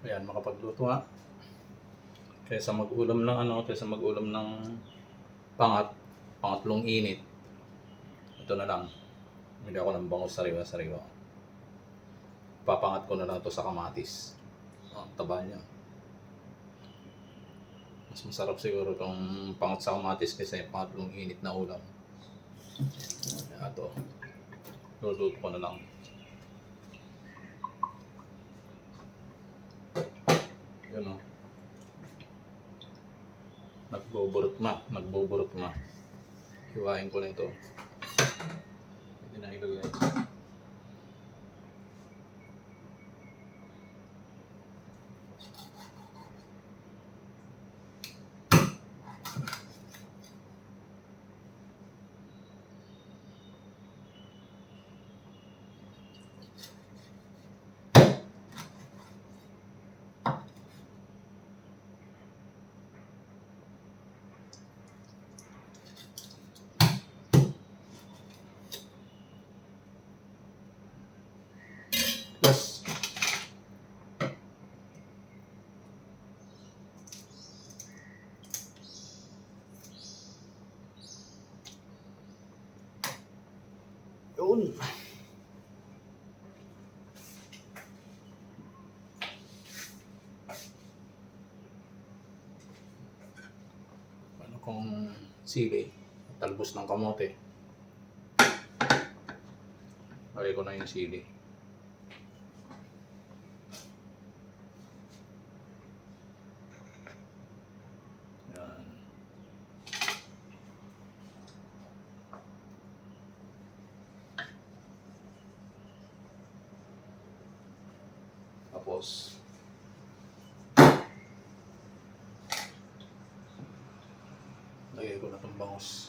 Ayan, makapagluto nga. Kaysa mag-ulam ng pangatlong init. Ito na lang. Bili ako ng bangus sariwa-sariwa. Papangat ko na lang ito sa kamatis. Ang taba niya. Mas masarap siguro itong pangat sa kamatis kaysa yung pangatlong init na ulam. Ito. Luluto ko na lang. Yun o. Nagboborot na. Hiwain ko na ito. Hindi na ilagay. Plus, yun. Ano kung sili, talbos ng kamote. Lagay ko na yung sili. Yan. Tapos lagay ko na itong bangus.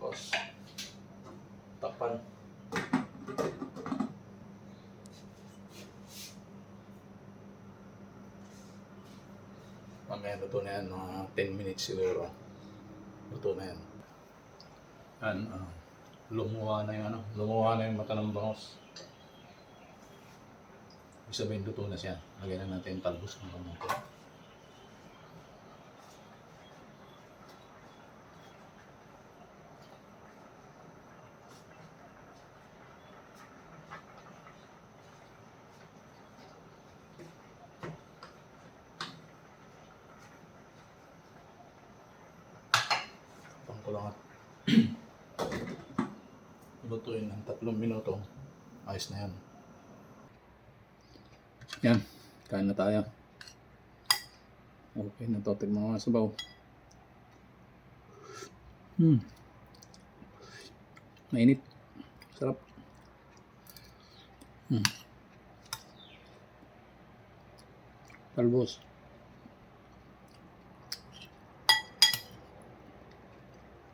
Tapos takpan. Mamaya luto na yan, mga 10 minutes siguro. Luto na yan. Yan, lumuha na yung mata ng bangus. Ibig sabihin luto na siya. Lagyan na natin yung talbos ng kamote. Lang at lutuin ng 3 minuto. Ayos na yan. Yan, kain na tayo. Okay na to, tignan mga sabaw. Mainit. Sarap. Talbos.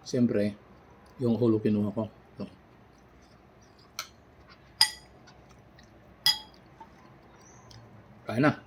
Siyempre, yung ulo kinuha ko. Ito. Kain na.